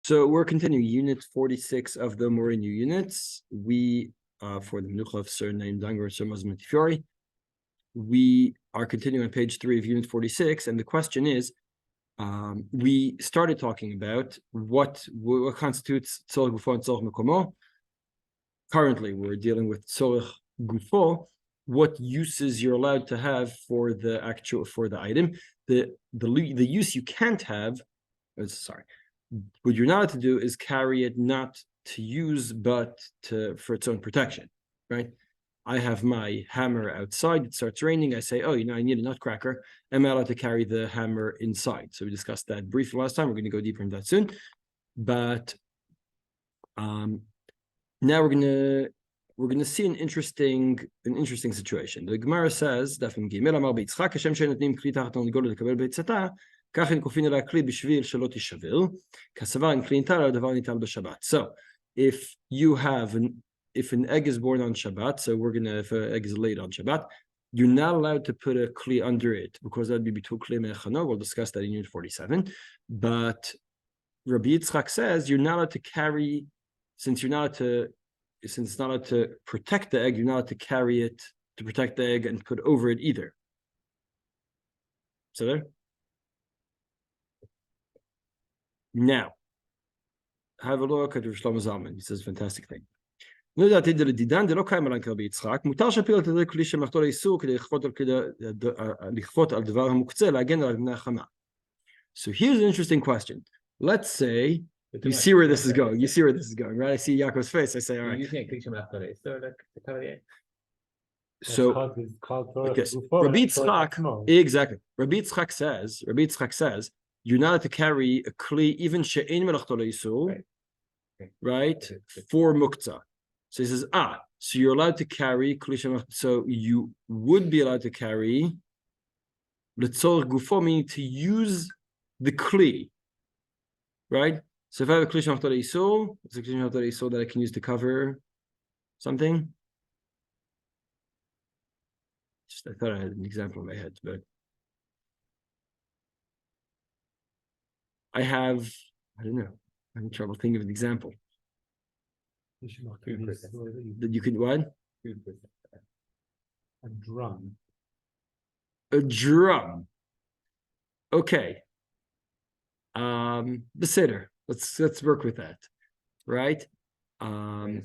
So we're continuing unit 46 of the more new units. We, for the Menucha of surname Danger Fiori, we are continuing on page 3 of unit 46, and the question is, we started talking about what constitutes Tzorech Gufo and Tzorech Mekomo. Currently, we're dealing with Tzorech Gufo, what uses you're allowed to have for the item. The use you can't have, what you're not allowed to do is carry it not to use, but for its own protection, right? I have my hammer outside, it starts raining, I say, oh, I need a nutcracker. Am I allowed to carry the hammer inside? So we discussed that briefly last time. We're going to go deeper into that soon. But now we're gonna see an interesting situation. The Gemara says, Dafim Gimel Amar Beitzchak Hashem she'notnim kli tachat l'nigol lekabel beitzata, kach en kofin ala kli b'shvil shelo tishavel, kasavar en kli nital davar nital b'Shabbat. So if an egg is born on Shabbat, so if an egg is laid on Shabbat, you're not allowed to put a kli under it because that'd be bitul kli mechano. We'll discuss that in unit 47. But Rabbi Yitzchak says you're not allowed to carry, since it's not allowed to protect the egg, you're not allowed to carry it to protect the egg and put over it either. So there. Now, have a look at Shlomo Zalman. He says a fantastic thing. So here's an interesting question. Let's say you see where this is going. You see where this is going, right? I see Yaakov's face. I say, all right. So, okay. Rabbi Yitzchak, exactly. Rabbi Yitzchak says, you're not allowed to carry a kli, even she'ein melachto le'isul, right? For muktzah. So he says, so you're allowed to carry kli, so you would be allowed to carry l'tzorech gufo, meaning to use the kli, right? So if I have a kli shemachto le'isul, it's a kli shemachto le'isul that I can use to cover something. I thought I had an example in my head, but I don't know. I'm having trouble thinking of an example. That you could what? A drum. A drum. Okay. The sitter. Let's work with that, right? What?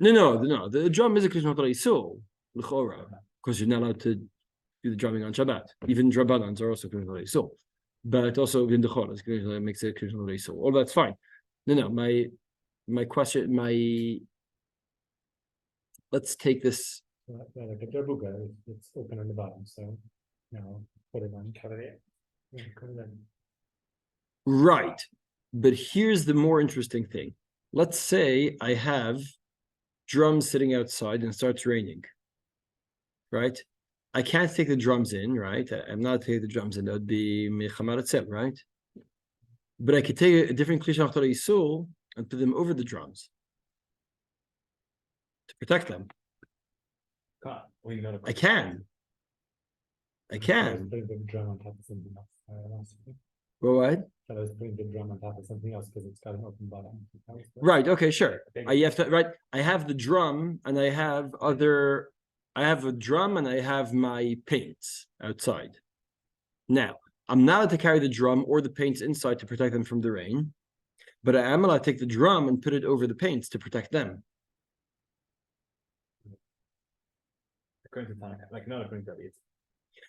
No. The drum is a Krishna Isul, l'chora, because you're not allowed to do the drumming on Shabbat. Even Drabanans are also Krishna Isul, but also in the Chol, makes it Krishna Isul. All that's fine. No. My question, let's take this. Like a derbuga, it's open on the bottom, so put it on, cover it. Right, but here's the more interesting thing. Let's say I have drums sitting outside and it starts raining, right? I can't take the drums in, right? I'm not taking the drums in. That would be mechamar etzel, right? But I could take a different kli shemachto le'isul and put them over the drums to protect them. I can. Putting the drum on top of something else. Well, what? I was putting the drum on top of something else because it's got an open bottom. Right. Okay. Sure. I have the drum, and I have a drum, and I have my paints outside. Now, I'm not allowed to carry the drum or the paints inside to protect them from the rain, but I am allowed to take the drum and put it over the paints to protect them. Not according to it.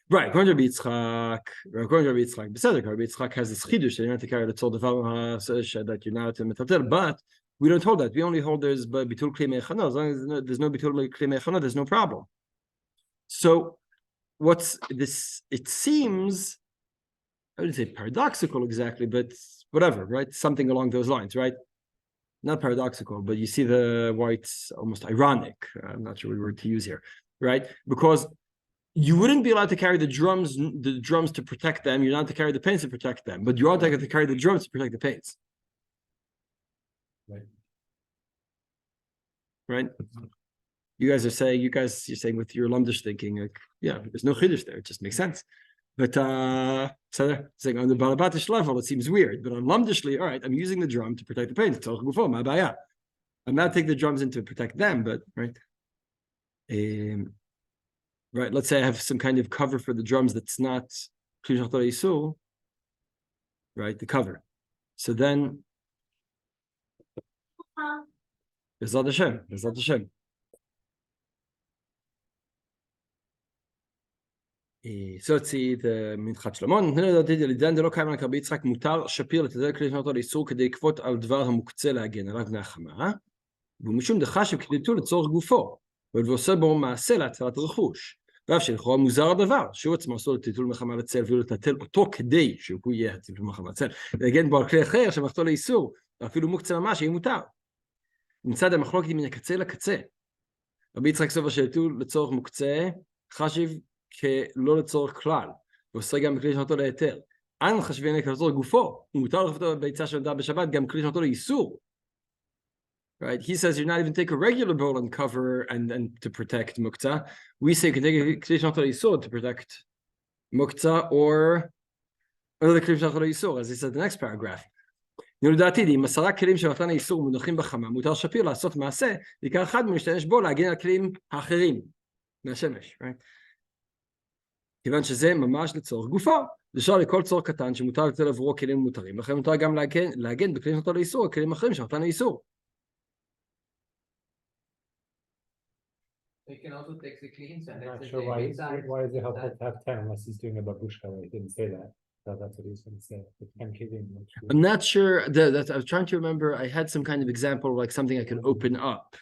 Right, according to Rabbi Yitzchak, Rabbi Yitzchak has this chidush that you're not to carry the tzol that you're not to metatel, but we don't hold that. We only hold there's bitul kli mechano. As long as there's no bitul kli mechano, there's no problem. So, what's this? It seems, I wouldn't say paradoxical exactly, but whatever, right? Something along those lines, right? Not paradoxical, but you see why it's almost ironic. I'm not sure what word to use here, right? Because you wouldn't be allowed to carry the drums to protect them. You're not to carry the paints to protect them, but you are to carry the drums to protect the paints. Right? You're saying with your lumdish thinking, like, yeah, there's no chiddush there. It just makes sense. But so saying on the balabatish level, it seems weird. But on lamdishli, all right, I'm using the drum to protect the paint. I'm not taking the drums in to protect them, but right. Right, let's say I have some kind of cover for the drums that's not right, the cover. So then Bezat Hashem, Bezat Hashem. So let's see the Minchat Shlomo. לידן דלא קיים רק רבי יצחק מותר שפיר לתדל כלי לשנות לאיסור כדי לכפות על דבר המוקצה להגן עליו מהחמה, ומשום דחש וכדיתו לצורך גופו, ועושה בו מעשה להצלת רכוש. ואף שלכאורה מוזר הדבר, שהוא עצמו עשו לטיטול מחמה לצל, ואילו לטלטל אותו כדי שהוא יהיה הטיטול מחמה לצל, להגן בו על כלי אחר שמחתו לאיסור, ואפילו מוקצה ממש, יהיה מותר. מצד המחלוקת מן הקצה לקצה. רבי יצחק סובר שהטיטול לצורך מוקצה, חשיב כלא לצורך כלל, ועושה גם בכלי שנותו להיתר. אנו חשבים לצורך גופו, ומותר לכפותו ביצה שנדע בשבת, גם כלי שנותו לאיסור. Right? He says you're not even take a regular bowl and cover and to protect muktzah. We say you can take a kli shnachol yisur to protect muktzah or another kli shnachol yisur, as he said in the next paragraph. לדעתי, אם 10 כלים שמתן האיסור מונחים בחמה, מותר שפיר לעשות מעשה, בעיקר אחד משתמש בו להגן על כלים האחרים מהשמש. Right? כיוון שזה ממש לצורך גופו, אפשר לכל צורך קטן שמותר לתת עבורו כלים מותרים, לכן מותר גם להגן בכלי שנותן לאיסור על כלים אחרים שמתן האיסור. He can also take the cleans and I'm not sure why is it helpful to have 10 unless he's doing a babushka, right? He didn't say that. So that's what he's going to say. The 10 kelim. I'm not sure that I was trying to remember. I had some kind of example, like something I could open up.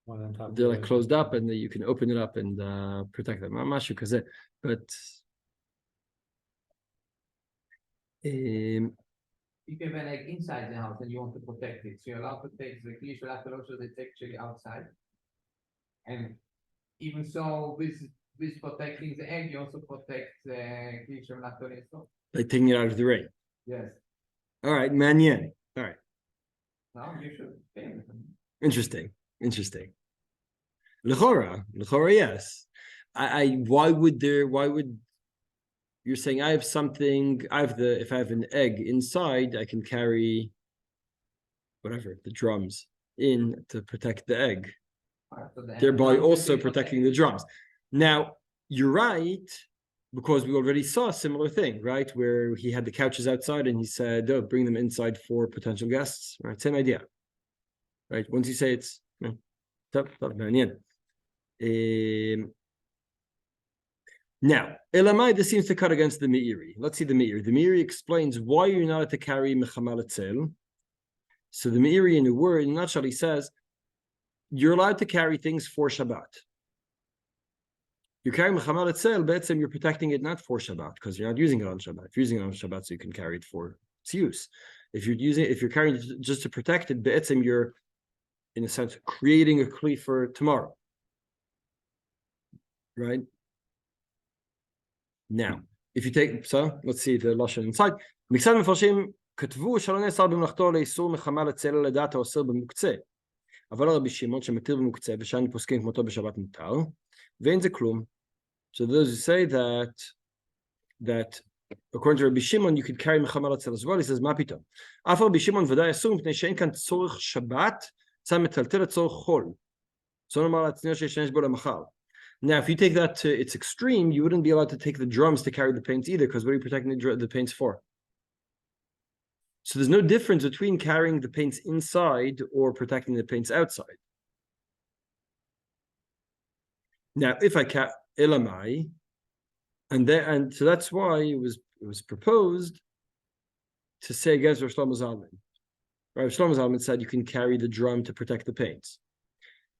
One on top. They're like closed up, and you can open it up and protect them. I'm not sure because but if you have an egg inside the house and you want to protect it, so you're allowed to take the cleans, you're allowed to also take actually outside. And even so, with protecting the egg, you also protect the cleans from not doing so. Like taking it out of the rain. Yes. All right, manyan. All right. No, you should. Interesting. L'chora, yes. Why would you're saying I have something? If I have an egg inside, I can carry whatever the drums in to protect the egg. Thereby also protecting the drums. Now, you're right, because we already saw a similar thing, right? Where he had the couches outside and he said, oh, bring them inside for potential guests, right? Same idea, right? Once you say it's, now, Elamai, this seems to cut against the Meiri. Let's see the Meiri. The Meiri explains why you're not allowed to carry Mechama Letzel. So the Meiri, in a nutshell, he says, you're allowed to carry things for Shabbat. You're carrying Mechama Letzel, but you're protecting it not for Shabbat, because you're not using it on Shabbat. If you're using it on Shabbat, so you can carry it for its use. If you're carrying it just to protect it, but you're, in a sense, creating a kli for tomorrow. Right? Now, if you take, so let's see the lashon inside. מקצת מפרשים כתבו שלא נאסר במלאכתו לאיסור מלחמה לצל לדעת האוסר במוקצה. אבל רבי שמעון שמתיר במוקצה ושאנו פוסקים כמותו בשבת מותר, ואין זה כלום. So those who say that according to Rabbi Shimon you could carry מלחמה לצל as well, he says מה פתאום? אף רבי שמעון ודאי אסור מפני שאין כאן צורך שבת, צא מטלטל לצורך חול. זאת אומרת לעצמנו שישתמש בו למחר. Now, if you take that to its extreme, you wouldn't be allowed to take the drums to carry the paints either, because what are you protecting the paints for? So there's no difference between carrying the paints inside or protecting the paints outside. Now, if I elamai, and so that's why it was proposed to say against Rav Shlomo Zalman. Rav Shlomo Zalman said you can carry the drum to protect the paints.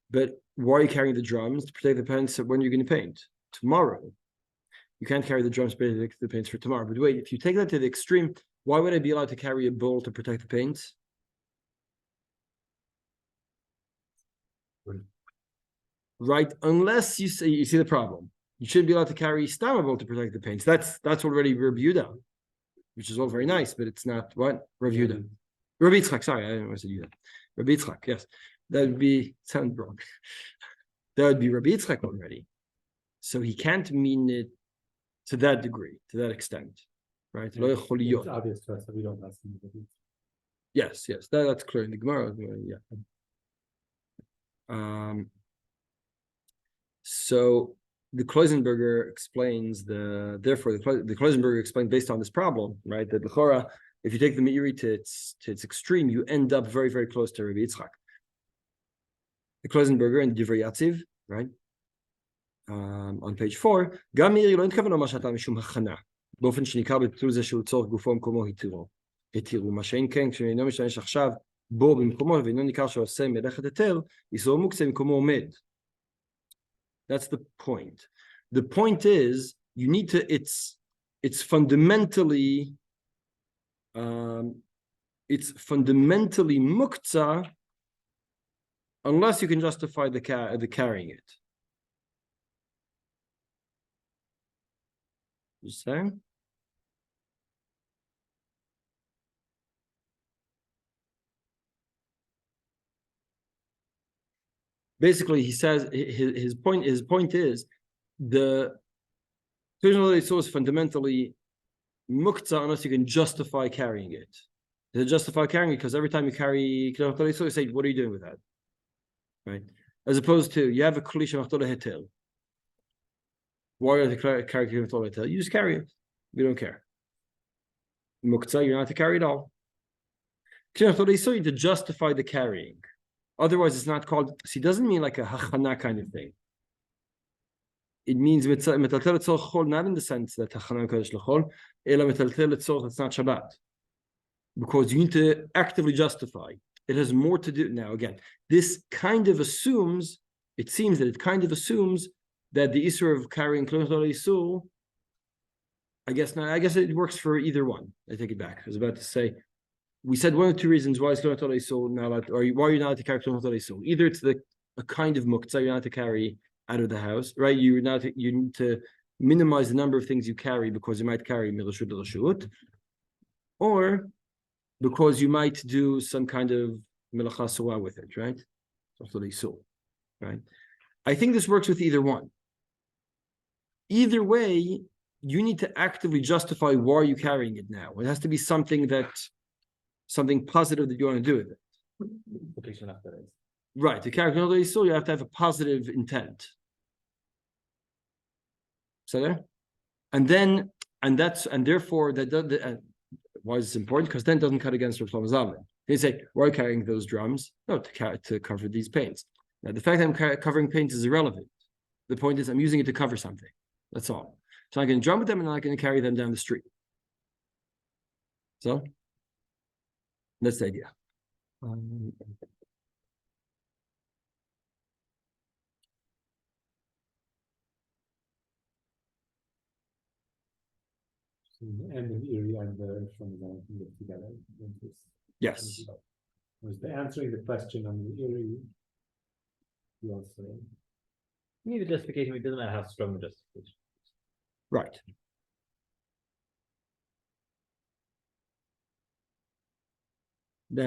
But why are you carrying the drums? To protect the paints when you're going to paint? Tomorrow. You can't carry the drums to protect the paints for tomorrow. But wait, if you take that to the extreme, why would I be allowed to carry a bowl to protect the paints? Right, unless you see the problem. You shouldn't be allowed to carry stam bowl to protect the paints. That's already Rabbi Yehuda, which is all very nice, but it's not what? Rabbi Yehuda. Rabbi Yitzchak, sorry, I didn't want to say Yehuda. Rabbi Yitzchak, yes. That would be, sound wrong. That would be Rabbi Yitzchak already. So he can't mean it to that degree, to that extent, right? Yeah, Lo yachol It's liyot. obvious to us that we don't ask anybody. Yes, that's clear in the Gemara. Yeah. So the Kloisenberger explains therefore the Kloisenberger explained based on this problem, right? That l'chora, if you take the Meiri to its extreme, you end up very, very close to Rabbi Yitzchak. The Kloisenberger and Divrei Yatziv, right? On page 4, גם מאירי לא התכוון לומר שאתה משום הכנה, באופן שניכר בביטול זה שהוא צורך גופו במקומו התירו, מה שאין כן, כשאינו משתמש עכשיו בו במקומו, ואינו ניכר שעושה מלאכת היתר, איסור מוקצה במקומו עומד. That's the point. The point is, you need to, it's fundamentally muktzah unless you can justify the carrying it. You saying? Basically, he says his point is the Torah is fundamentally muktzah unless you can justify carrying it. To justify carrying it, because every time you carry you say, what are you doing with that? Right? As opposed to you have a kli shemachtola hetel. Why are the carry shemachtola hetel? You just carry it. We don't care. Muktzah, you're not to carry it all. To justify the carrying. Otherwise, it's not called. See, it doesn't mean like a hachana kind of thing. It means metaltel etzorch chol, not in the sense that hachana kodesh lechol, ela metaltel etzorch that's not Shabbat, because you need to actively justify. It has more to do. Now, again, this kind of assumes. It seems that it kind of assumes that the issue of carrying klal yisur. I guess not. I guess it works for either one. I take it back. I was about to say. We said one of two reasons why is klal yisur not allowed, or why you're not allowed to carry klal yisur. Either it's a kind of muktzah you're not allowed to carry out of the house, right? You need to minimize the number of things you carry because you might carry mirashut l'rashut, or because you might do some kind of melacha suah with it, right? Right? I think this works with either one. Either way, you need to actively justify why you're carrying it now. It has to be something positive that you want to do with it. Right. To carry another issue, you have to have a positive intent. So there, and therefore why is this important? Because then it doesn't cut against Rav Shlomo Zalman. They say, why are you carrying those drums? No, to cover these paints. Now, the fact that I'm covering paints is irrelevant. The point is I'm using it to cover something. That's all. So I'm going to drum with them and I'm not going to carry them down the street. So that's the idea. And the Erie and the Shlomo together. Yes. Was the answering the question on the Erie? You also You need a justification, it doesn't matter how strong the justification. Right.